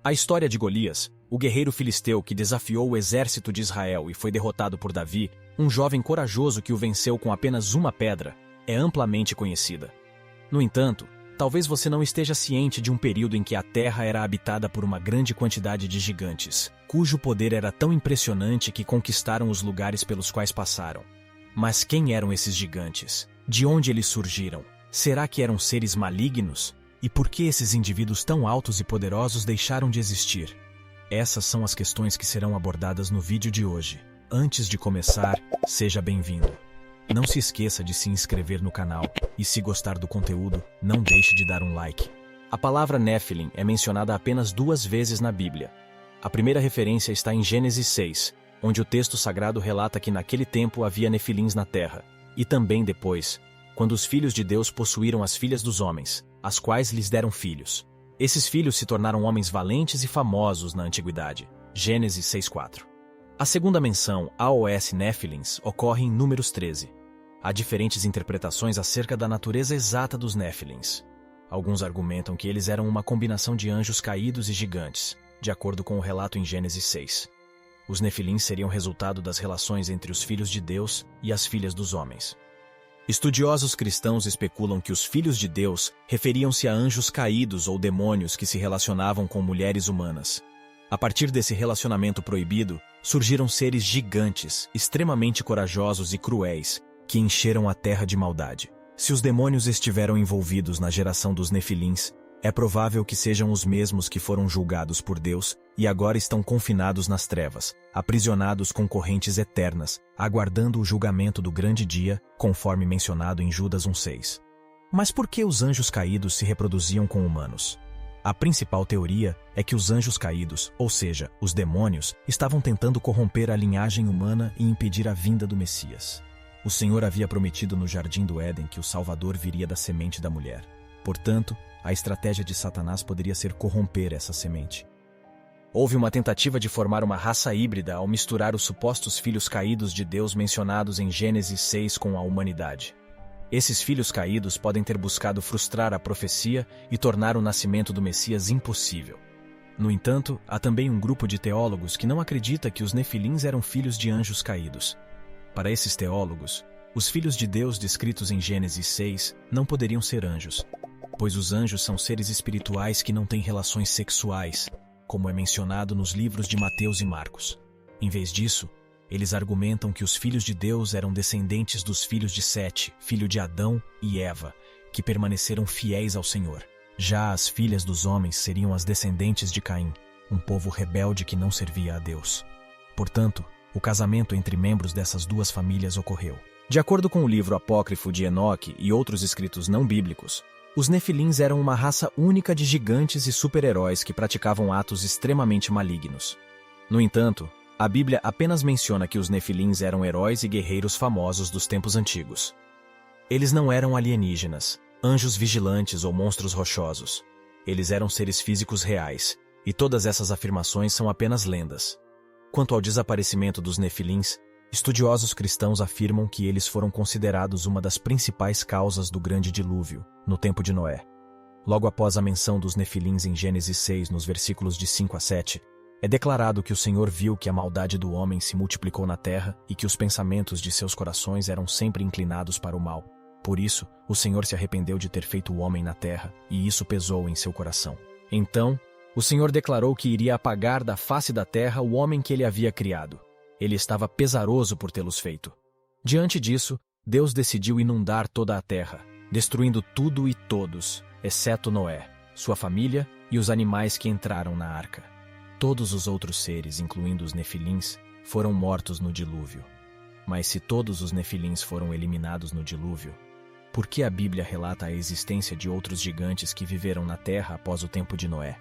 A história de Golias, o guerreiro filisteu que desafiou o exército de Israel e foi derrotado por Davi, um jovem corajoso que o venceu com apenas uma pedra, é amplamente conhecida. No entanto, talvez você não esteja ciente de um período em que a Terra era habitada por uma grande quantidade de gigantes, cujo poder era tão impressionante que conquistaram os lugares pelos quais passaram. Mas quem eram esses gigantes? De onde eles surgiram? Será que eram seres malignos? E por que esses indivíduos tão altos e poderosos deixaram de existir? Essas são as questões que serão abordadas no vídeo de hoje. Antes de começar, seja bem-vindo. Não se esqueça de se inscrever no canal e, se gostar do conteúdo, não deixe de dar um like. A palavra Néfilim é mencionada apenas 2 vezes na Bíblia. A primeira referência está em Gênesis 6, onde o texto sagrado relata que naquele tempo havia nefilins na terra, e também depois, quando os filhos de Deus possuíram as filhas dos homens, as quais lhes deram filhos. Esses filhos se tornaram homens valentes e famosos na antiguidade. Gênesis 6:4. A segunda menção, AOS Néfilins, ocorre em Números 13. Há diferentes interpretações acerca da natureza exata dos Néfilins. Alguns argumentam que eles eram uma combinação de anjos caídos e gigantes, de acordo com o relato em Gênesis 6. Os Nefilins seriam resultado das relações entre os filhos de Deus e as filhas dos homens. Estudiosos cristãos especulam que os filhos de Deus referiam-se a anjos caídos ou demônios que se relacionavam com mulheres humanas. A partir desse relacionamento proibido, surgiram seres gigantes, extremamente corajosos e cruéis, que encheram a terra de maldade. Se os demônios estiveram envolvidos na geração dos Nefilins, é provável que sejam os mesmos que foram julgados por Deus e agora estão confinados nas trevas, aprisionados com correntes eternas, aguardando o julgamento do grande dia, conforme mencionado em Judas 1:6. Mas por que os anjos caídos se reproduziam com humanos? A principal teoria é que os anjos caídos, ou seja, os demônios, estavam tentando corromper a linhagem humana e impedir a vinda do Messias. O Senhor havia prometido no Jardim do Éden que o Salvador viria da semente da mulher. Portanto, a estratégia de Satanás poderia ser corromper essa semente. Houve uma tentativa de formar uma raça híbrida ao misturar os supostos filhos caídos de Deus mencionados em Gênesis 6 com a humanidade. Esses filhos caídos podem ter buscado frustrar a profecia e tornar o nascimento do Messias impossível. No entanto, há também um grupo de teólogos que não acredita que os Nefilins eram filhos de anjos caídos. Para esses teólogos, os filhos de Deus descritos em Gênesis 6 não poderiam ser anjos, pois os anjos são seres espirituais que não têm relações sexuais, como é mencionado nos livros de Mateus e Marcos. Em vez disso, eles argumentam que os filhos de Deus eram descendentes dos filhos de Sete, filho de Adão e Eva, que permaneceram fiéis ao Senhor. Já as filhas dos homens seriam as descendentes de Caim, um povo rebelde que não servia a Deus. Portanto, o casamento entre membros dessas 2 famílias ocorreu. De acordo com o livro apócrifo de Enoque e outros escritos não bíblicos, os Nefilins eram uma raça única de gigantes e super-heróis que praticavam atos extremamente malignos. No entanto, a Bíblia apenas menciona que os Nefilins eram heróis e guerreiros famosos dos tempos antigos. Eles não eram alienígenas, anjos vigilantes ou monstros rochosos. Eles eram seres físicos reais, e todas essas afirmações são apenas lendas. Quanto ao desaparecimento dos Nefilins, estudiosos cristãos afirmam que eles foram considerados uma das principais causas do grande dilúvio, no tempo de Noé. Logo após a menção dos Nefilins em Gênesis 6, nos versículos de 5 a 7, é declarado que o Senhor viu que a maldade do homem se multiplicou na terra e que os pensamentos de seus corações eram sempre inclinados para o mal. Por isso, o Senhor se arrependeu de ter feito o homem na terra, e isso pesou em seu coração. Então, o Senhor declarou que iria apagar da face da terra o homem que ele havia criado. Ele estava pesaroso por tê-los feito. Diante disso, Deus decidiu inundar toda a terra, destruindo tudo e todos, exceto Noé, sua família e os animais que entraram na arca. Todos os outros seres, incluindo os Nefilins, foram mortos no dilúvio. Mas se todos os Nefilins foram eliminados no dilúvio, por que a Bíblia relata a existência de outros gigantes que viveram na terra após o tempo de Noé?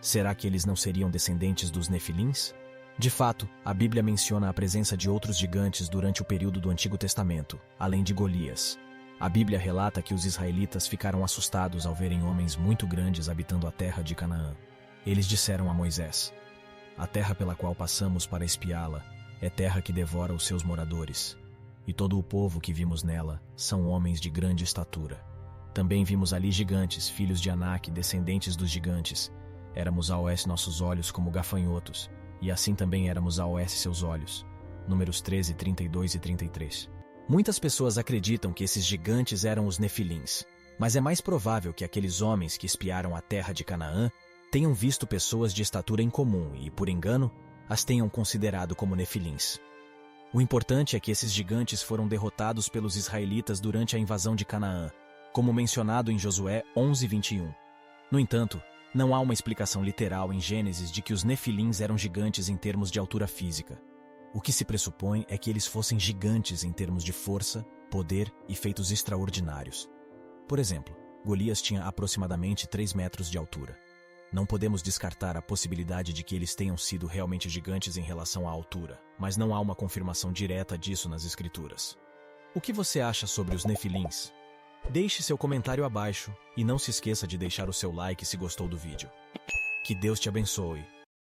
Será que eles não seriam descendentes dos Nefilins? De fato, a Bíblia menciona a presença de outros gigantes durante o período do Antigo Testamento, além de Golias. A Bíblia relata que os israelitas ficaram assustados ao verem homens muito grandes habitando a terra de Canaã. Eles disseram a Moisés: "A terra pela qual passamos para espiá-la é terra que devora os seus moradores, e todo o povo que vimos nela são homens de grande estatura. Também vimos ali gigantes, filhos de Anak, descendentes dos gigantes. Éramos aos nossos olhos como gafanhotos, e assim também éramos aos seus olhos. Números 13, 32 e 33. Muitas pessoas acreditam que esses gigantes eram os nefilins, mas é mais provável que aqueles homens que espiaram a terra de Canaã tenham visto pessoas de estatura incomum e, por engano, as tenham considerado como nefilins. O importante é que esses gigantes foram derrotados pelos israelitas durante a invasão de Canaã, como mencionado em Josué 11, 21. No entanto, não há uma explicação literal em Gênesis de que os nefilins eram gigantes em termos de altura física. O que se pressupõe é que eles fossem gigantes em termos de força, poder e feitos extraordinários. Por exemplo, Golias tinha aproximadamente 3 metros de altura. Não podemos descartar a possibilidade de que eles tenham sido realmente gigantes em relação à altura, mas não há uma confirmação direta disso nas escrituras. O que você acha sobre os nefilins? Deixe seu comentário abaixo e não se esqueça de deixar o seu like se gostou do vídeo. Que Deus te abençoe.